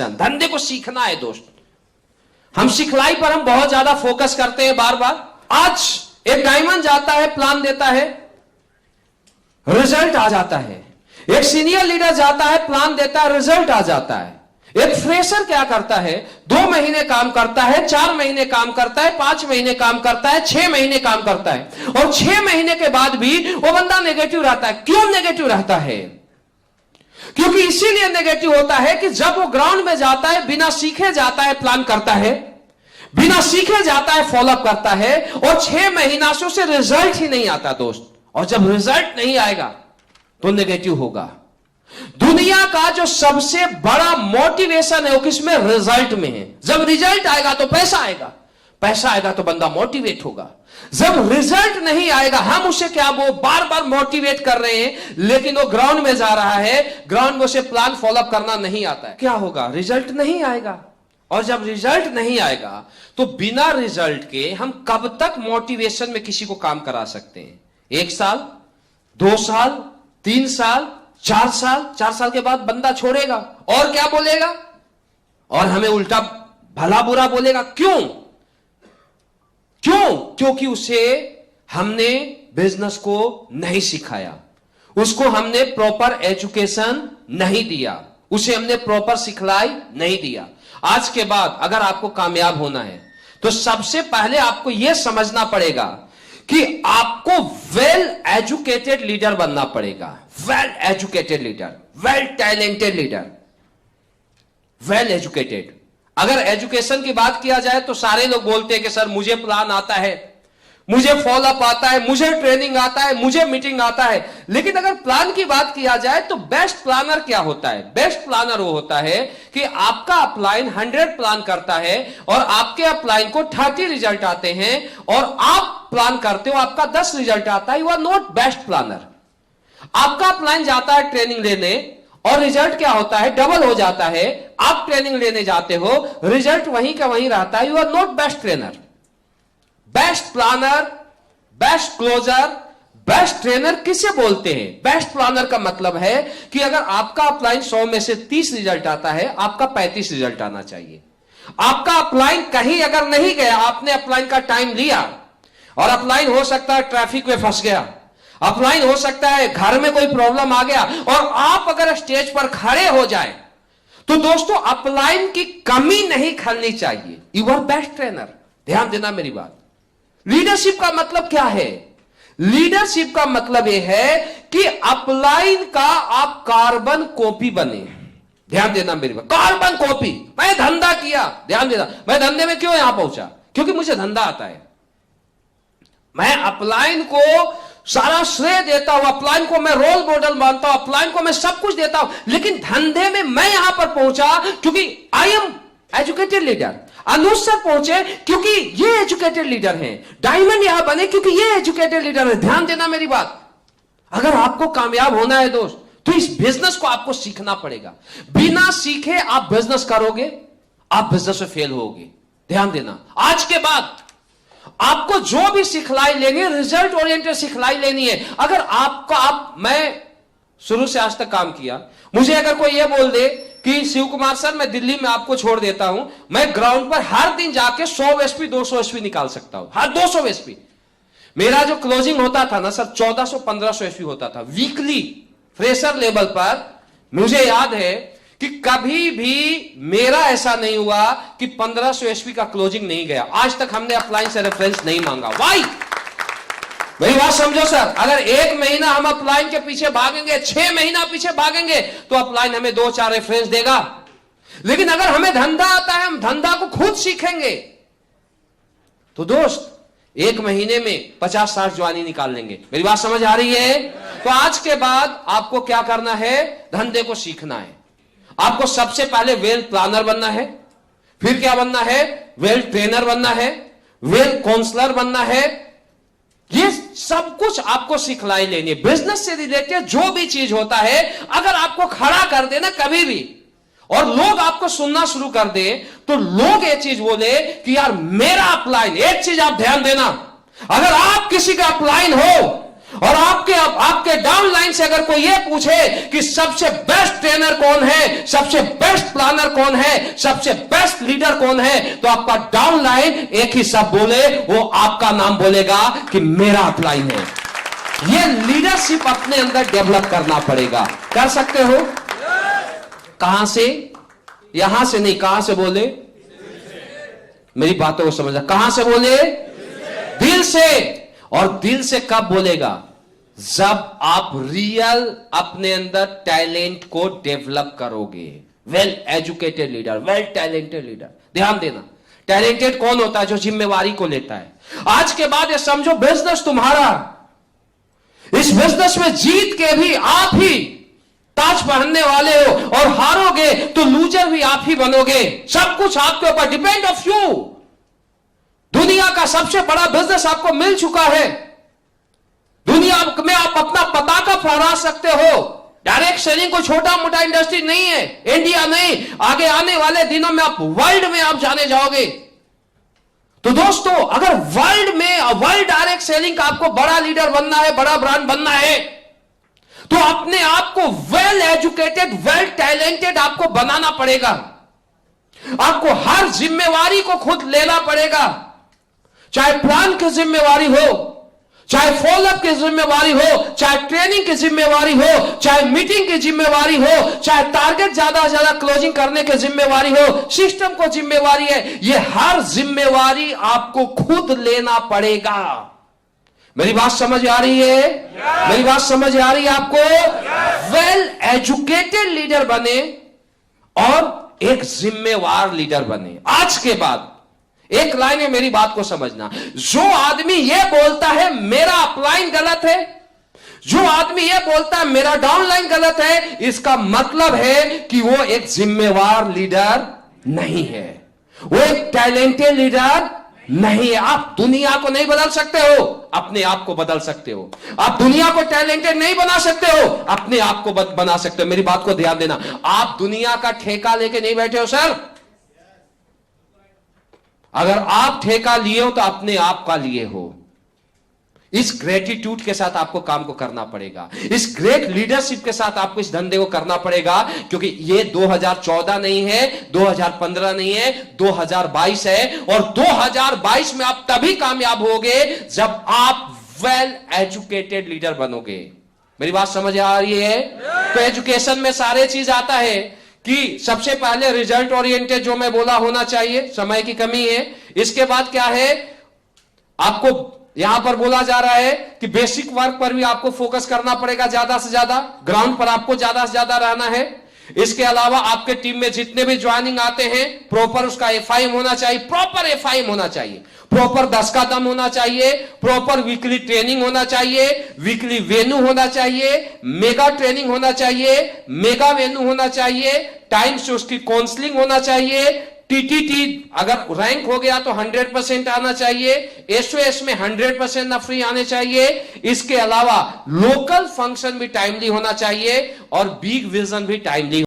धंधे को सीखना है दोस्त। हम सिखलाई पर हम बहुत ज्यादा फोकस करते हैं बार बार। आज एक डायमंड जाता है, प्लान देता है, रिजल्ट आ जाता है। एक सीनियर लीडर जाता है, प्लान देता है, रिजल्ट आ जाता है। एक फ्रेशर क्या करता है, 2 महीने काम करता है, 4 महीने काम करता है, 5 महीने काम करता है, 6 महीने काम करता है, और 6 महीने के बाद भी वो बंदा नेगेटिव रहता है। क्यों नेगेटिव रहता है? क्योंकि इसीलिए नेगेटिव होता है कि जब वो ग्राउंड में जाता है, बिना सीखे जाता है, प्लान करता है, बिना सीखे जाता है, फॉलोअप करता है, और 6 महीना से उसे रिजल्ट ही नहीं आता दोस्त। और जब रिजल्ट नहीं आएगा तो नेगेटिव होगा। दुनिया का जो सबसे बड़ा मोटिवेशन है वो किसमें? रिजल्ट में है। जब रिजल्ट आएगा तो पैसा आएगा, पैसा आएगा तो बंदा मोटिवेट होगा। जब रिजल्ट नहीं आएगा, हम उसे क्या वो बार बार मोटिवेट कर रहे हैं, लेकिन वो ग्राउंड में जा रहा है, ग्राउंड में उसे प्लान फॉलोअप करना नहीं आता है। क्या होगा? रिजल्ट नहीं आएगा। और जब रिजल्ट नहीं आएगा तो बिना रिजल्ट के हम कब तक मोटिवेशन में किसी को काम करा सकते हैं? 1 साल, 2 साल, 3 साल, 4 साल। 4 साल के बाद बंदा छोड़ेगा और क्या बोलेगा? और हमें उल्टा भला बुरा बोलेगा। क्यों? क्योंकि उसे हमने बिजनेस को नहीं सिखाया, उसको हमने प्रॉपर एजुकेशन नहीं दिया, उसे हमने प्रॉपर सिखलाई नहीं दिया। आज के बाद अगर आपको कामयाब होना है तो सबसे पहले आपको यह समझना पड़ेगा कि आपको वेल एजुकेटेड लीडर बनना पड़ेगा। Well educated leader, well talented leader, well educated. अगर एजुकेशन की बात किया जाए तो सारे लोग बोलते हैं कि सर मुझे प्लान आता है, मुझे फॉलोअप आता है, मुझे ट्रेनिंग आता है, मुझे मीटिंग आता है। लेकिन अगर प्लान की बात किया जाए तो बेस्ट प्लानर क्या होता है? बेस्ट प्लानर वो होता है कि आपका अपलाइन 100 प्लान करता है और आपके अपलाइन को 30 रिजल्ट आते हैं, और आप प्लान करते हो, आपका 10 रिजल्ट आता है। You are not best planner. आपका अपलाइन जाता है ट्रेनिंग लेने और रिजल्ट क्या होता है? डबल हो जाता है। आप ट्रेनिंग लेने जाते हो, रिजल्ट वहीं का वहीं रहता है। You are not best trainer. Best planner, best closer, best trainer किसे बोलते हैं? बेस्ट प्लानर का मतलब है कि अगर आपका अपलाइन 100 में से 30 रिजल्ट आता है, आपका 35 रिजल्ट आना चाहिए। आपका अपलाइन कहीं अगर नहीं गया, आपने अपलाइन का टाइम लिया, और अपलाइन हो सकता है ट्रैफिक में फंस गया, अपलाइन हो सकता है घर में कोई प्रॉब्लम आ गया, और आप अगर स्टेज पर खड़े हो जाए, तो दोस्तों अपलाइन की कमी नहीं खलनी चाहिए। You are best trainer. ध्यान देना मेरी बात। लीडरशिप का मतलब क्या है? लीडरशिप का मतलब यह है कि अपलाइन का आप कार्बन कॉपी बने। ध्यान देना मेरी बात। Carbon copy. मैं धंधा किया, ध्यान देना, मैं धंधे में क्यों यहां पहुंचा? क्योंकि मुझे धंधा आता है। मैं अपलाइन को सारा श्रेय देता हूं, अपलाइन को मैं रोल मॉडल मानता हूं, अपलाइन को मैं सब कुछ देता हूं, लेकिन धंधे में मैं यहां पर पहुंचा क्योंकि I am educated leader. Anuj sir पहुंचे क्योंकि ये एजुकेटेड लीडर हैं। डायमंड यहां बने क्योंकि ये एजुकेटेड लीडर है। ध्यान देना मेरी बात। अगर आपको कामयाब होना है दोस्त, तो इस बिजनेस को आपको सीखना पड़ेगा। बिना सीखे आप बिजनेस करोगे, आप बिजनेस में फेल होगे। ध्यान देना। आज के बाद आपको जो भी सिखलाई लेनी है, रिजल्ट ओरिएंटेड सिखलाई लेनी है। अगर मैं शुरू से आज तक काम किया, मुझे अगर कोई यह बोल दे कि शिव कुमार सर मैं दिल्ली में आपको छोड़ देता हूं, मैं ग्राउंड पर हर दिन जाके 100 एसपी 200 एसपी निकाल सकता हूं। हर 200 एसपी। मेरा जो क्लोजिंग होता था ना सर, 1400-1500 एसपी होता था वीकली फ्रेशर लेवल पर। मुझे याद है कि कभी भी मेरा ऐसा नहीं हुआ कि 1500 एसपी का क्लोजिंग नहीं गया। आज तक हमने अपलाइन से रेफरेंस नहीं मांगा। वाई? मेरी बात समझो सर। अगर 1 महीना हम अपलाइन के पीछे भागेंगे, 6 महीना पीछे भागेंगे, तो अपलाइन हमें 2-4 रेफरेंस देगा। लेकिन अगर हमें धंधा आता है, हम धंधा को खुद सीखेंगे, तो दोस्त 1 महीने में 50-60 जवानी निकाल लेंगे। मेरी बात समझ आ रही है? तो आज के बाद आपको क्या करना है? धंधे को सीखना है। आपको सबसे पहले वेल प्लानर बनना है, फिर क्या बनना है? वेल ट्रेनर बनना है, वेल काउंसलर बनना है। ये सब कुछ आपको सिखलाई लेनी है। बिजनेस से रिलेटेड जो भी चीज होता है, अगर आपको खड़ा कर देना कभी भी, और लोग आपको सुनना शुरू कर दे, तो लोग ये चीज बोले कि यार मेरा अपलाइन। एक चीज आप ध्यान देना, अगर आप किसी का अपलाइन हो और आपके डाउन लाइन से अगर कोई ये पूछे कि सबसे बेस्ट ट्रेनर कौन है, सबसे बेस्ट प्लानर कौन है, सबसे बेस्ट लीडर कौन है, तो आपका डाउन लाइन एक ही शब्द बोले, वो आपका नाम बोलेगा कि मेरा अपलाइन है। ये लीडरशिप अपने अंदर डेवलप करना पड़ेगा। कर सकते हो? कहां से? यहां से नहीं, कहां से बोले? मेरी बातों को समझना, कहां से बोले? दिल से। और दिल से कब बोलेगा? जब आप रियल अपने अंदर टैलेंट को डेवलप करोगे। Well educated leader, well talented leader. ध्यान देना, टैलेंटेड कौन होता है? जो जिम्मेवारी को लेता है। आज के बाद ये समझो बिजनेस तुम्हारा, इस बिजनेस में जीत के भी आप ही ताज पहनने वाले हो, और हारोगे तो लूजर भी आप ही बनोगे। सब कुछ आपके ऊपर डिपेंड ऑफ यू। दुनिया का सबसे बड़ा बिजनेस आपको मिल चुका है। दुनिया में आप अपना पताका फहरा सकते हो। डायरेक्ट सेलिंग को छोटा मोटा इंडस्ट्री नहीं है, इंडिया नहीं, आगे आने वाले दिनों में आप वर्ल्ड में आप जाने जाओगे। तो दोस्तों, अगर वर्ल्ड डायरेक्ट सेलिंग का आपको बड़ा लीडर बनना है, बड़ा ब्रांड बनना है, तो अपने आप को वेल एजुकेटेड, वेल टैलेंटेड आपको बनाना पड़ेगा। आपको हर जिम्मेवारी को खुद लेना पड़ेगा। चाहे प्लान की जिम्मेवारी हो, चाहे फॉलोअप की जिम्मेवारी हो, चाहे ट्रेनिंग की जिम्मेवारी हो, चाहे मीटिंग की जिम्मेवारी हो, चाहे टारगेट ज्यादा से ज्यादा क्लोजिंग करने की जिम्मेवारी हो, सिस्टम को जिम्मेवारी है। ये हर जिम्मेवारी आपको खुद लेना पड़ेगा। मेरी बात समझ आ रही है? मेरी बात समझ आ रही है आपको? वेल एजुकेटेड लीडर बने और एक जिम्मेवार लीडर बने। आज के बाद एक लाइन है, मेरी बात को समझना। जो आदमी ये बोलता है मेरा अपलाइन गलत है, जो आदमी ये बोलता है मेरा डाउनलाइन गलत है, इसका मतलब है कि वो एक जिम्मेवार लीडर नहीं है, वो एक टैलेंटेड लीडर नहीं है। आप दुनिया को नहीं बदल सकते हो, अपने आप को बदल सकते हो। आप दुनिया को टैलेंटेड नहीं बना सकते हो, अपने आप को बना सकते हो। मेरी बात को ध्यान देना, आप दुनिया का ठेका लेके नहीं बैठे हो सर। अगर आप ठेका लिए हो तो अपने आप का लिए हो। इस ग्रेटिट्यूड के साथ आपको काम को करना पड़ेगा, इस ग्रेट लीडरशिप के साथ आपको इस धंधे को करना पड़ेगा, क्योंकि ये 2014 नहीं है, 2015 नहीं है, 2022 है। और 2022 में आप तभी कामयाब होगे जब आप वेल एजुकेटेड लीडर बनोगे। मेरी बात समझ आ रही है? तो एजुकेशन में सारे चीज आता है कि सबसे पहले रिजल्ट ओरिएंटेड जो मैं बोला होना चाहिए, समय की कमी है। इसके बाद क्या है, आपको यहां पर बोला जा रहा है कि बेसिक वर्क पर भी आपको फोकस करना पड़ेगा, ज्यादा से ज्यादा ग्राउंड पर आपको ज्यादा से ज्यादा रहना है। इसके अलावा आपके टीम में जितने भी ज्वाइनिंग आते हैं, प्रॉपर उसका एफआईएम होना चाहिए, प्रॉपर एफआईएम होना चाहिए, प्रॉपर 10 का दम होना चाहिए, प्रॉपर वीकली ट्रेनिंग होना चाहिए, वीकली वेन्यू होना चाहिए, मेगा ट्रेनिंग होना चाहिए, मेगा वेन्यू होना चाहिए, टाइम से उसकी काउंसलिंग होना चाहिए, टीटीटी अगर रैंक हो गया तो 100% आना चाहिए, एसओएस में 100% ना फ्री आने चाहिए। इसके अलावा लोकल फंक्शन भी टाइमली होना चाहिए और बिग विजन भी टाइमली